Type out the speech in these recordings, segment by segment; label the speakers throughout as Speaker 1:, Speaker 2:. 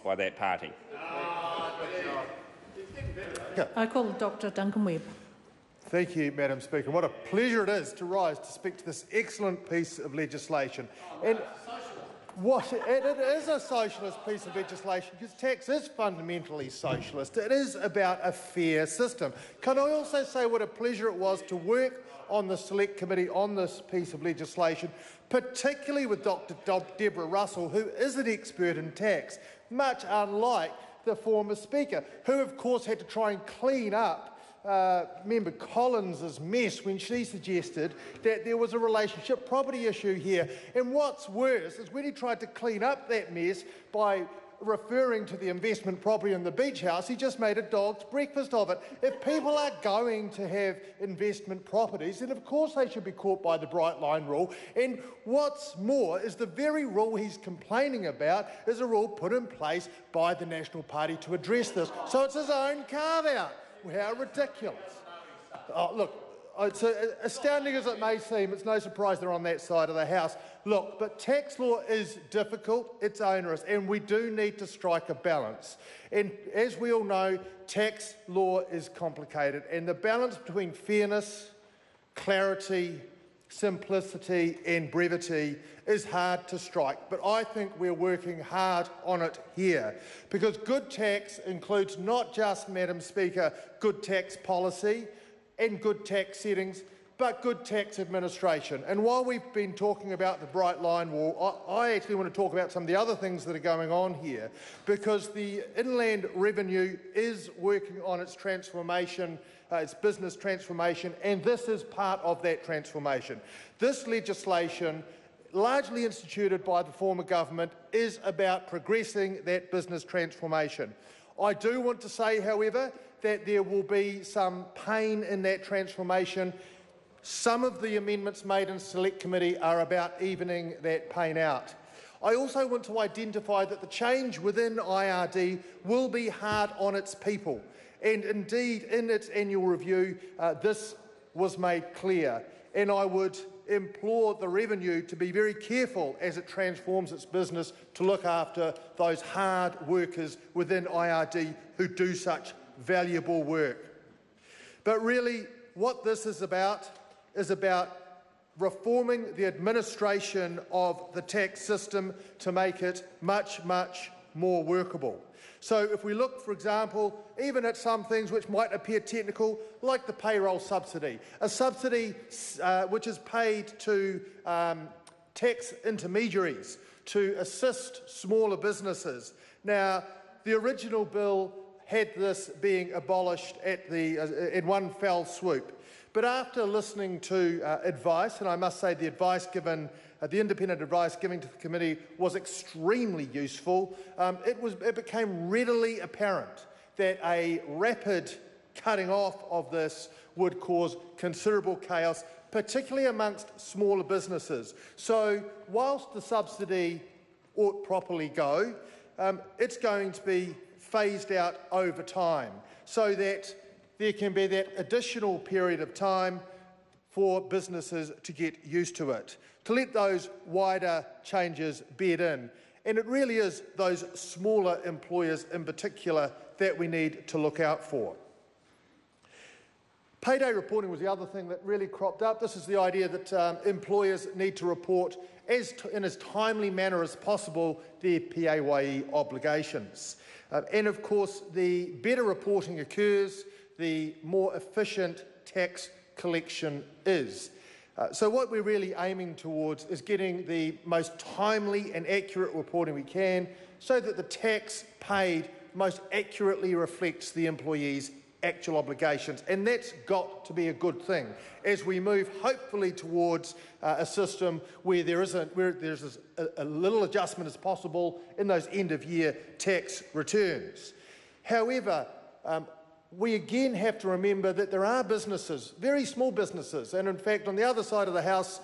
Speaker 1: by that party.
Speaker 2: I call Dr. Duncan Webb.
Speaker 3: Thank you, Madam Speaker. What a pleasure it is to rise to speak to this excellent piece of legislation. And it is a socialist piece of legislation because tax is fundamentally socialist. It is about a fair system. Can I also say what a pleasure it was to work on the Select Committee on this piece of legislation, particularly with Dr. Deborah Russell, who is an expert in tax, much unlike the former Speaker, who of course had to try and clean up Member Collins' mess when she suggested that there was a relationship property issue here. And what's worse is when he tried to clean up that mess by referring to the investment property in the beach house, he just made a dog's breakfast of it. If people are going to have investment properties, then of course they should be caught by the Bright Line rule. And what's more is the very rule he's complaining about is a rule put in place by the National Party to address this. So it's his own carve-out. How ridiculous. Oh, look, it's astounding as it may seem, it's no surprise they're on that side of the House. Look, but tax law is difficult, it's onerous, and we do need to strike a balance. And as we all know, tax law is complicated, and the balance between fairness, clarity, simplicity and brevity is hard to strike, but I think we're working hard on it here, because good tax includes not just, Madam Speaker, good tax policy and good tax settings, but good tax administration. And while we've been talking about the Bright Line Wall, I actually want to talk about some of the other things that are going on here, because the Inland Revenue is working on its transformation, its business transformation, and this is part of that transformation. This legislation, largely instituted by the former government, is about progressing that business transformation. I do want to say, however, that there will be some pain in that transformation. Some of the amendments made in Select Committee are about evening that pain out. I also want to identify that the change within IRD will be hard on its people. And indeed, in its annual review, this was made clear. And I would implore the Revenue to be very careful as it transforms its business to look after those hard workers within IRD who do such valuable work. But really, what this is about reforming the administration of the tax system to make it much, much more workable. So if we look, for example, even at some things which might appear technical, like the payroll subsidy, a subsidy which is paid to tax intermediaries to assist smaller businesses. Now, the original bill had this being abolished in one fell swoop. But after listening to advice, and I must say the advice given, the independent advice given to the committee was extremely useful, it became readily apparent that a rapid cutting off of this would cause considerable chaos, particularly amongst smaller businesses. So whilst the subsidy ought properly go, it's going to be phased out over time so that there can be that additional period of time for businesses to get used to it, to let those wider changes bed in. And it really is those smaller employers in particular that we need to look out for. Payday reporting was the other thing that really cropped up. This is the idea that employers need to report in as timely manner as possible their PAYE obligations. And of course, the better reporting occurs, the more efficient tax collection is. So what we're really aiming towards is getting the most timely and accurate reporting we can so that the tax paid most accurately reflects the employee's actual obligations. And that's got to be a good thing as we move hopefully towards a system where there's a little adjustment as possible in those end-of-year tax returns. However, we again have to remember that there are businesses, very small businesses, and in fact on the other side of the House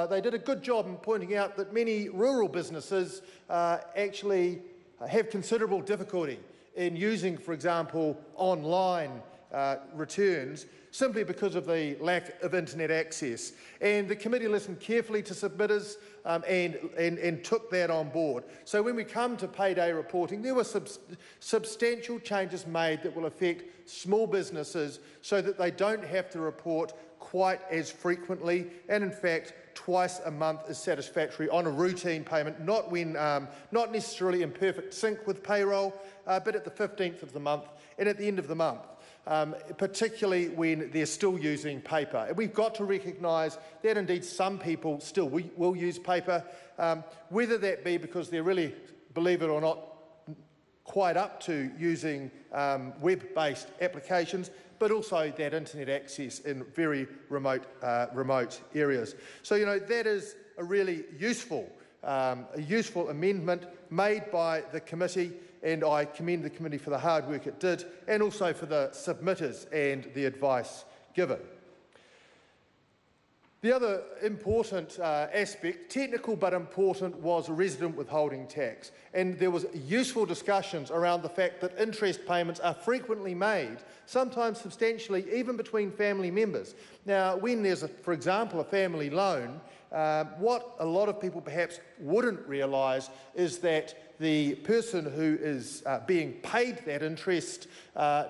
Speaker 3: they did a good job in pointing out that many rural businesses actually have considerable difficulty in using, for example, online returns simply because of the lack of internet access. And the committee listened carefully to submitters and took that on board. So when we come to payday reporting, there were substantial changes made that will affect small businesses so that they don't have to report quite as frequently, and in fact twice a month is satisfactory on a routine payment, not necessarily in perfect sync with payroll, but at the 15th of the month and at the end of the month. Particularly when they're still using paper. And we've got to recognise that indeed some people still will use paper, whether that be because they're really, believe it or not, quite up to using web-based applications, but also that internet access in very remote areas. So, you know, that is a really useful amendment made by the committee, and I commend the committee for the hard work it did, and also for the submitters and the advice given. The other important aspect, technical but important, was resident withholding tax. And there was useful discussions around the fact that interest payments are frequently made, sometimes substantially, even between family members. Now, when there's, for example, a family loan, what a lot of people perhaps wouldn't realise is that the person who is being paid that interest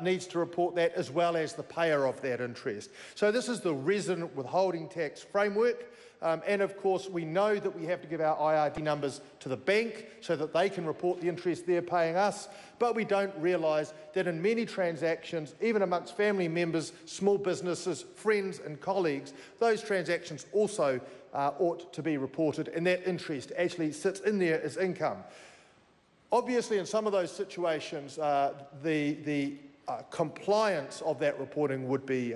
Speaker 3: needs to report that, as well as the payer of that interest. So this is the resident withholding tax framework. And of course, we know that we have to give our IRD numbers to the bank so that they can report the interest they're paying us. But we don't realise that in many transactions, even amongst family members, small businesses, friends and colleagues, those transactions also ought to be reported, and that interest actually sits in there as income. Obviously, in some of those situations, the compliance of that reporting would be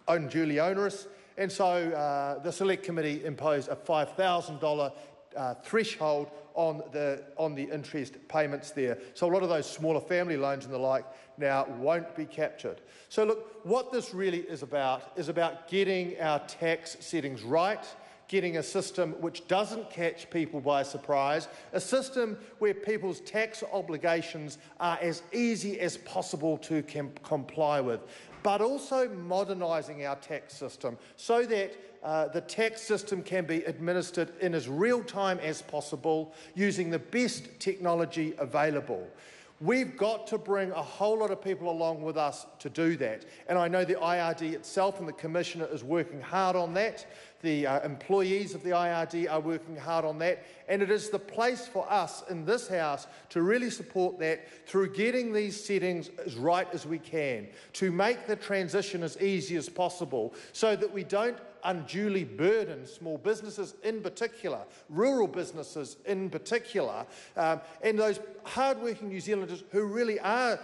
Speaker 3: unduly onerous, and so the Select Committee imposed a $5,000 threshold on the interest payments there. So a lot of those smaller family loans and the like now won't be captured. So look, what this really is about getting our tax settings right, getting a system which doesn't catch people by surprise, a system where people's tax obligations are as easy as possible to comply with, but also modernising our tax system so that the tax system can be administered in as real time as possible using the best technology available. We've got to bring a whole lot of people along with us to do that. And I know the IRD itself and the Commissioner is working hard on that. The employees of the IRD are working hard on that. And it is the place for us in this House to really support that through getting these settings as right as we can, to make the transition as easy as possible so that we don't unduly burden small businesses in particular, rural businesses in particular, and those hard-working New Zealanders who really are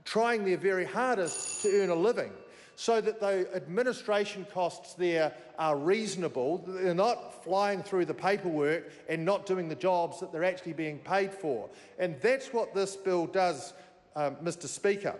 Speaker 3: trying their very hardest to earn a living, so that the administration costs there are reasonable. They're not flying through the paperwork and not doing the jobs that they're actually being paid for. And that's what this bill does, Mr. Speaker.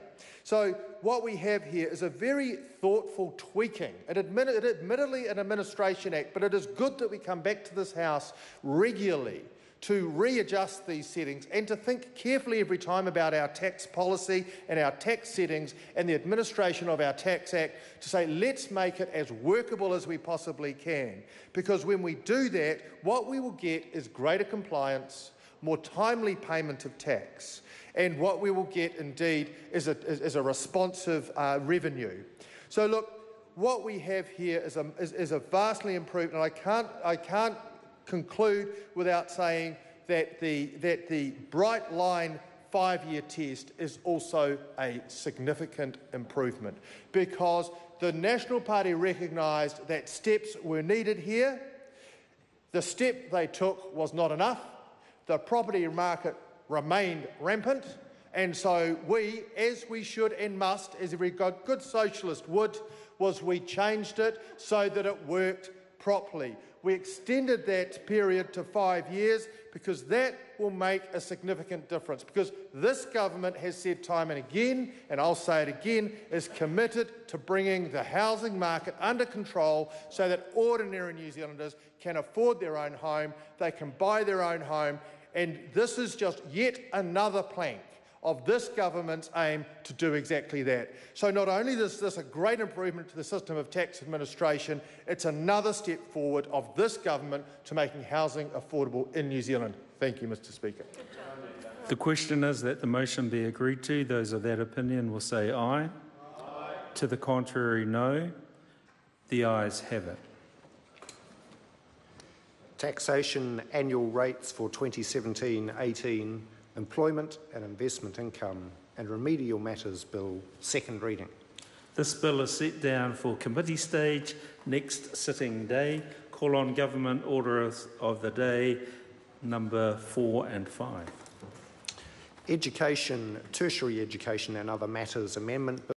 Speaker 3: So what we have here is a very thoughtful tweaking. Admittedly an Administration Act, but it is good that we come back to this House regularly to readjust these settings and to think carefully every time about our tax policy and our tax settings and the administration of our Tax Act to say, let's make it as workable as we possibly can. Because when we do that, what we will get is greater compliance, more timely payment of tax, and what we will get indeed is a responsive revenue. So look, what we have here is a vastly improved, and I can't conclude without saying that the Bright Line 5-year test is also a significant improvement, because the National Party recognised that steps were needed here. The step they took was not enough. The property market remained rampant, and so we, as we should and must, as every good socialist would, was we changed it so that it worked properly. We extended that period to 5 years because that will make a significant difference, because this government has said time and again, and I'll say it again, is committed to bringing the housing market under control so that ordinary New Zealanders can afford their own home, they can buy their own home, and this is just yet another plank of this government's aim to do exactly that. So not only is this a great improvement to the system of tax administration, it's another step forward of this government to making housing affordable in New Zealand. Thank you, Mr Speaker.
Speaker 1: The question is that the motion be agreed to. Those of that opinion will say aye. Aye. To the contrary, no. The ayes have it.
Speaker 4: Taxation annual rates for 2017-18, Employment and Investment Income and Remedial Matters Bill, second reading.
Speaker 1: This bill is set down for committee stage next sitting day. Call on government orders of the day number 4 and 5.
Speaker 4: Education, Tertiary Education and Other Matters Amendment Bill.